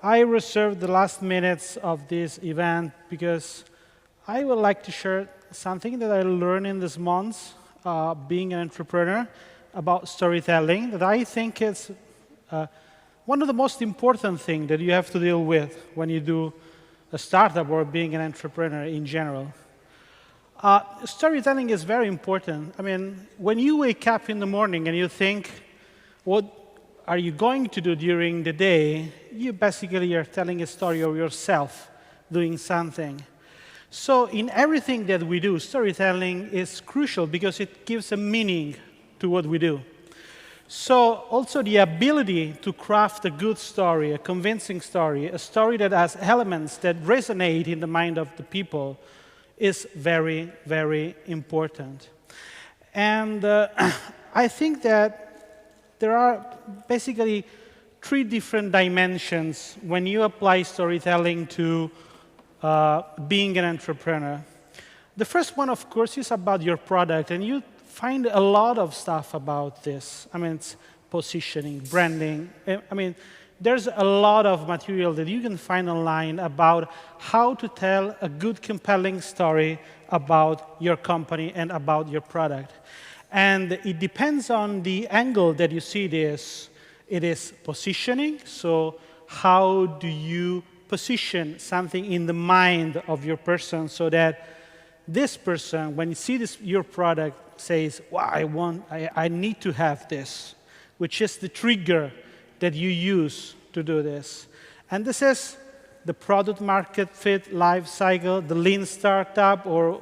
I reserved the last minutes of this event because I would like to share something that I learned in this month, being an entrepreneur, about storytelling, that I think is one of the most important things that you have to deal with when you do a startup or being an entrepreneur in general. Storytelling is very important. I mean, when you wake up in the morning and you think, what are you going to do during the day, you basically are telling a story of yourself doing something. So in everything that we do, storytelling is crucial because it gives a meaning to what we do. So also the ability to craft a good story, a convincing story, a story that has elements that resonate in the mind of the people is very, very important. And I think that there are basically three different dimensions when you apply storytelling to being an entrepreneur. The first one, of course, is about your product, and you find a lot of stuff about this. I mean, it's positioning, branding. I mean, there's a lot of material that you can find online about how to tell a good, compelling story about your company and about your product. And it depends on the angle that you see this. It is positioning, so how do you position something in the mind of your person so that this person, when you see your product, says, wow, I need to have this, which is the trigger that you use to do this. And this is the product market fit life cycle, the lean startup, or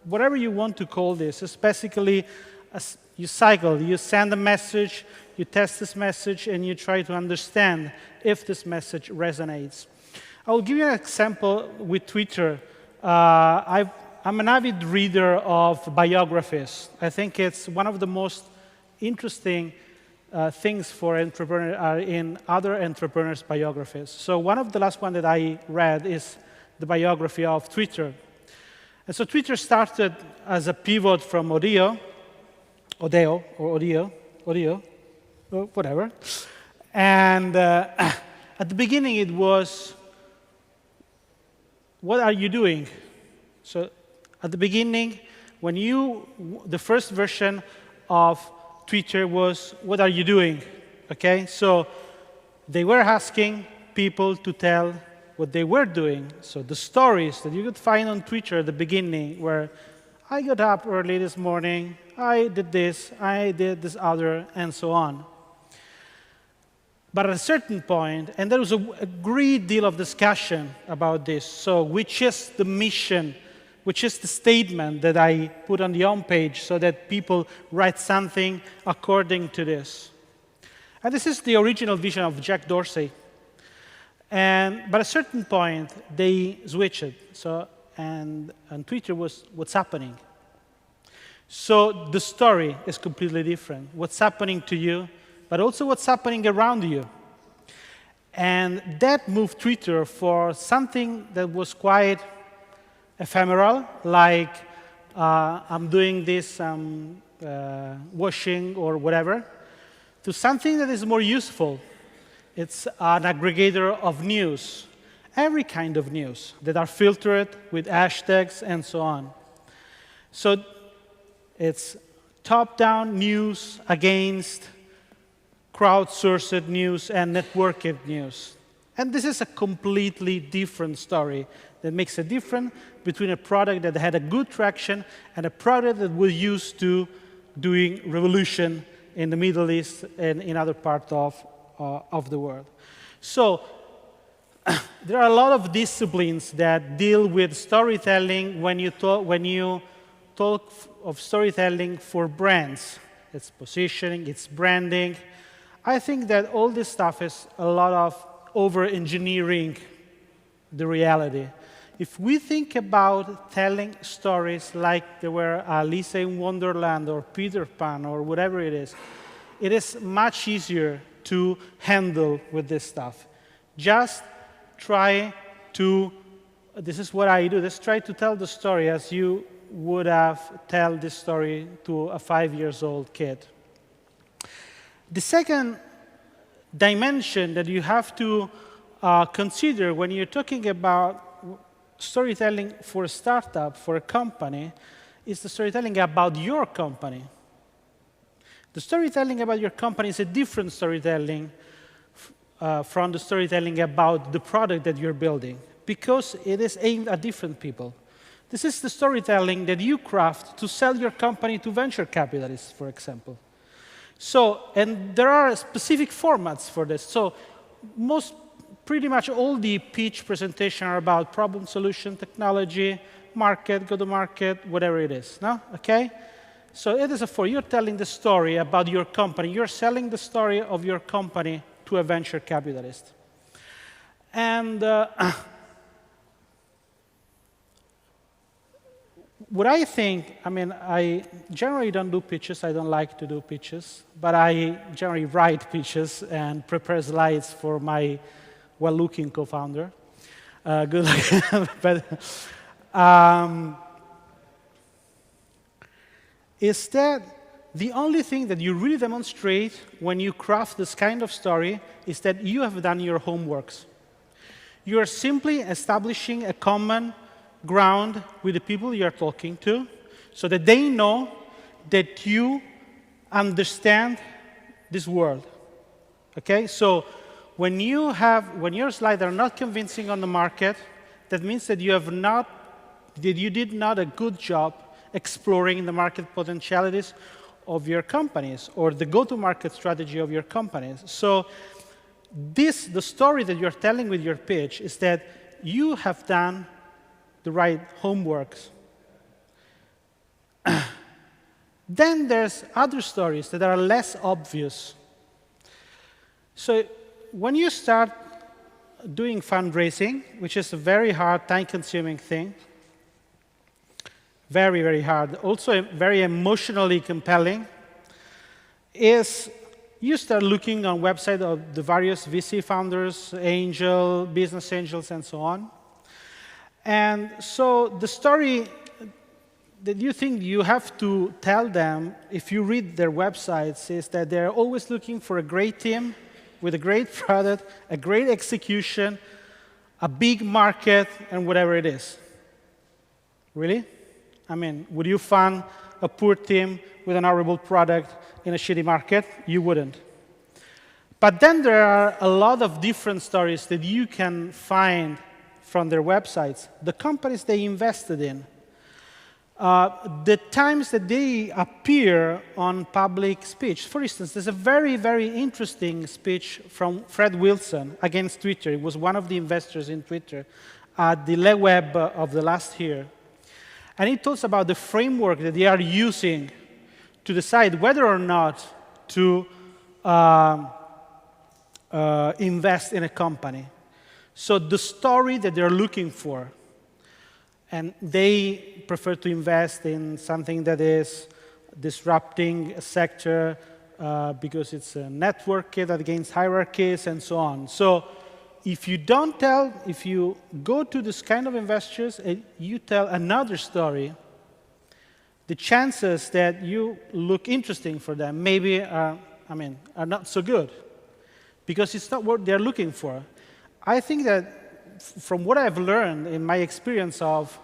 whatever you want to call this. It's basically you cycle, you send a message, you test this message, and you try to understand if this message resonates. I will give you an example with Twitter. I'm an avid reader of biographies. I think it's one of the most interesting things for entrepreneurs are in other entrepreneurs' biographies. So one of the last one that I read is the biography of Twitter. And so Twitter started as a pivot from Odeo, whatever. And at the beginning, it was, what are you doing? So at the beginning, the first version of Twitter was, what are you doing? Okay, so they were asking people to tell what they were doing. So the stories that you could find on Twitter at the beginning were, I got up early this morning, I did this other, and so on. But at a certain point, and there was a great deal of discussion about this, so which is the mission, which is the statement that I put on the home page so that people write something according to this. And this is the original vision of Jack Dorsey. But at a certain point, they switched it. So, and Twitter was what's happening. So the story is completely different. What's happening to you, but also what's happening around you. And that moved Twitter for something that was quite ephemeral, like I'm doing this, washing or whatever, to something that is more useful. It's an aggregator of news, every kind of news that are filtered with hashtags and so on. So it's top-down news against crowdsourced news and networked news. And this is a completely different story that makes a difference between a product that had a good traction and a product that was used to doing revolution in the Middle East and in other parts of the world. So there are a lot of disciplines that deal with storytelling when you talk of storytelling for brands. It's positioning, it's branding. I think that all this stuff is a lot of over-engineering the reality. If we think about telling stories like there were Alice in Wonderland or Peter Pan or whatever it is much easier to handle with this stuff. Just try to, this is what I do, just try to tell the story as you would have tell this story to a 5-year-old kid. The second dimension that you have to consider when you're talking about storytelling for a startup, for a company, is the storytelling about your company. The storytelling about your company is a different storytelling from the storytelling about the product that you're building, because it is aimed at different people. This is the storytelling that you craft to sell your company to venture capitalists, for example. So, and there are specific formats for this. So, pretty much all the pitch presentations are about problem, solution, technology, market, go-to-market, whatever it is. No? Okay? So it is you're telling the story about your company. You're selling the story of your company to a venture capitalist. And what I think, I generally don't do pitches. I don't like to do pitches. But I generally write pitches and prepare slides for my well-looking co-founder. Good luck. But, is that the only thing that you really demonstrate when you craft this kind of story is that you have done your homeworks. You are simply establishing a common ground with the people you are talking to so that they know that you understand this world. Okay? So when your slides are not convincing on the market, that means that you did not a good job exploring the market potentialities of your companies or the go-to-market strategy of your companies. So the story that you're telling with your pitch is that you have done the right homeworks. Then there's other stories that are less obvious. So when you start doing fundraising, which is a very hard, time-consuming thing, very, very hard, also very emotionally compelling, is you start looking on websites of the various VC founders, business angels, and so on. And so the story that you think you have to tell them, if you read their websites, is that they're always looking for a great team with a great product, a great execution, a big market, and whatever it is. Really? Would you fund a poor team with an horrible product in a shitty market? You wouldn't. But then there are a lot of different stories that you can find from their websites, the companies they invested in, the times that they appear on public speech. For instance, there's a very, very interesting speech from Fred Wilson against Twitter. He was one of the investors in Twitter at the LeWeb of the last year. And he talks about the framework that they are using to decide whether or not to invest in a company. So the story that they're looking for. And they prefer to invest in something that is disrupting a sector because it's a network that against hierarchies and so on. So if you go to this kind of investors and you tell another story, the chances that you look interesting for them maybe are not so good, because it's not what they're looking for. I think that from what I've learned in my experience of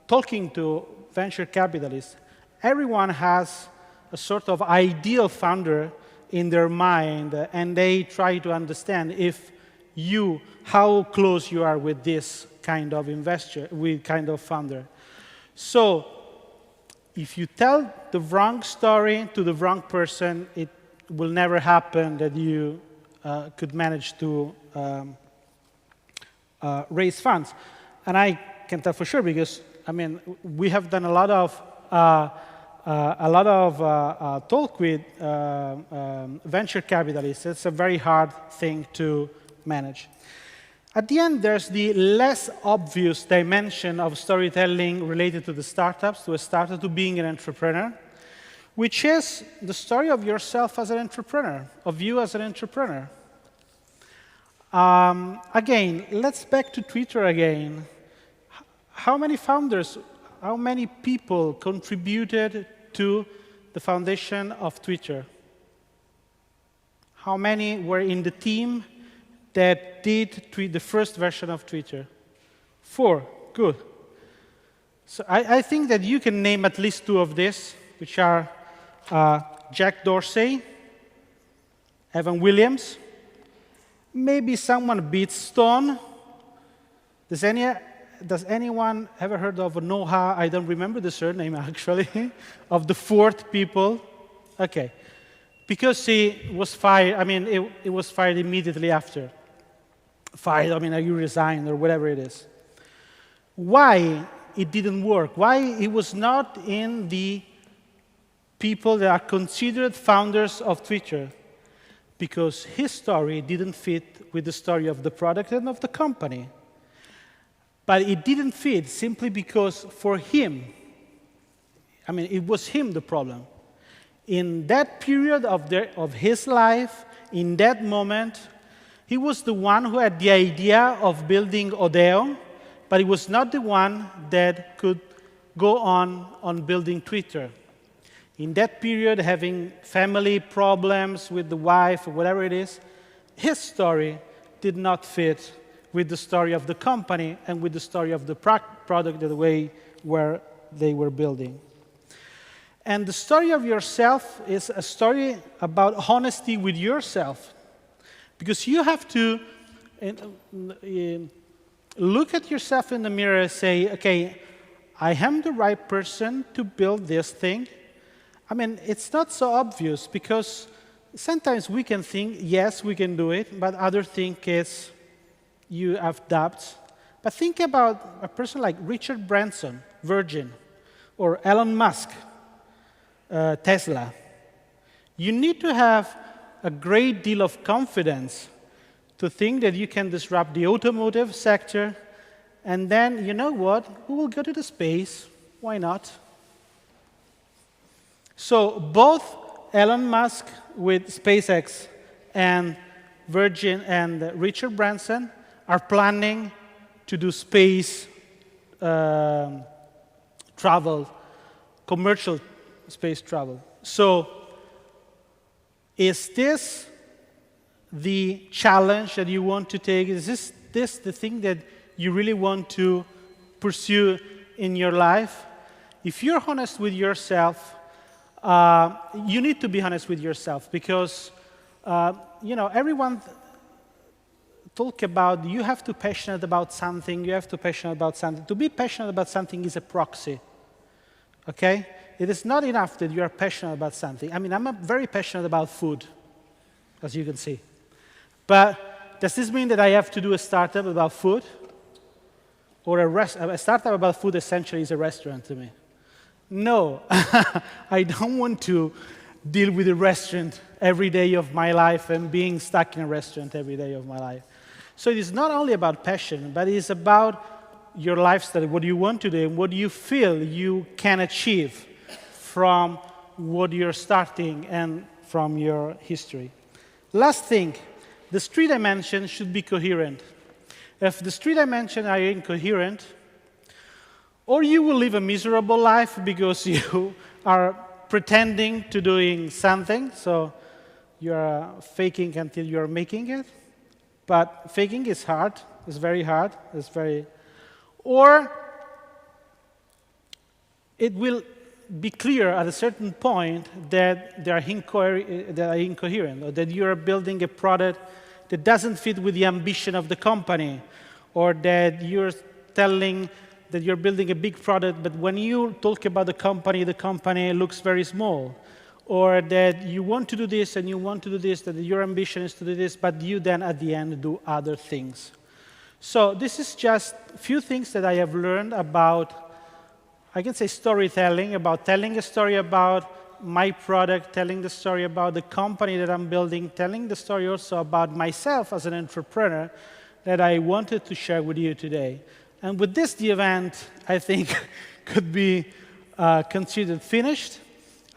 talking to venture capitalists, everyone has a sort of ideal founder in their mind, and they try to understand how close you are with this kind of investor, with kind of founder. So if you tell the wrong story to the wrong person, it will never happen that you could manage to raise funds. And I can tell for sure because, we have done a lot of talk with venture capitalists. It's a very hard thing to manage. At the end, there's the less obvious dimension of storytelling related to the startups, to a startup, to being an entrepreneur, which is the story of yourself as an entrepreneur, of you as an entrepreneur. Again, let's back to Twitter again. How many founders, how many people contributed to the foundation of Twitter? How many were in the team that did the first version of Twitter? 4. Good. So I think that you can name at least 2 of these, which are Jack Dorsey, Evan Williams, maybe someone beats Stone. Does anyone ever heard of Noah? I don't remember the surname, actually, of the 4th people. OK. Because he was fired, I mean, it was fired immediately after. Fired, I mean, you resigned or whatever it is. Why it didn't work? Why he was not in the people that are considered founders of Twitter? Because his story didn't fit with the story of the product and of the company. But it didn't fit simply because for him, I mean, it was him the problem. In that period of his life, in that moment, he was the one who had the idea of building Odeo, but he was not the one that could go on building Twitter. In that period, having family problems with the wife or whatever it is, his story did not fit with the story of the company and with the story of the product, the way where they were building. And the story of yourself is a story about honesty with yourself. Because you have to look at yourself in the mirror and say, OK, I am the right person to build this thing. I mean, it's not so obvious, because sometimes we can think, yes, we can do it, but others think it's you have doubts. But think about a person like Richard Branson, Virgin, or Elon Musk, Tesla. You need to have a great deal of confidence to think that you can disrupt the automotive sector, and then, you know what, we will go to the space. Why not? So both Elon Musk with SpaceX and Virgin and Richard Branson are planning to do space travel, commercial space travel. So is this the challenge that you want to take? Is this the thing that you really want to pursue in your life? If you're honest with yourself, you need to be honest with yourself, because everyone talk about you have to be passionate about something, you have to be passionate about something. To be passionate about something is a proxy, okay? It is not enough that you are passionate about something. I mean, I'm very passionate about food, as you can see. But does this mean that I have to do a startup about food? Or a startup about food essentially is a restaurant to me. No, I don't want to deal with a restaurant every day of my life and being stuck in a restaurant every day of my life. So it is not only about passion, but it is about your lifestyle, what you want to do, and what you feel you can achieve from what you're starting and from your history. Last thing, the 3 dimensions should be coherent. If the 3 dimensions are incoherent, or you will live a miserable life because you are pretending to doing something, so you're faking until you're making it. But faking is hard, it's very hard, or it will be clear at a certain point that they are incoherent, or that you are building a product that doesn't fit with the ambition of the company, or that you're telling that you're building a big product, but when you talk about the company looks very small, or that you want to do this and you want to do this, that your ambition is to do this, but you then at the end do other things. So this is just a few things that I have learned about, I can say, storytelling, about telling a story about my product, telling the story about the company that I'm building, telling the story also about myself as an entrepreneur that I wanted to share with you today. And with this, the event, I think, could be considered finished.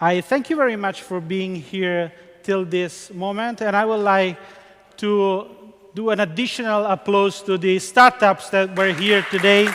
I thank you very much for being here till this moment, and I would like to do an additional applause to the startups that were here today.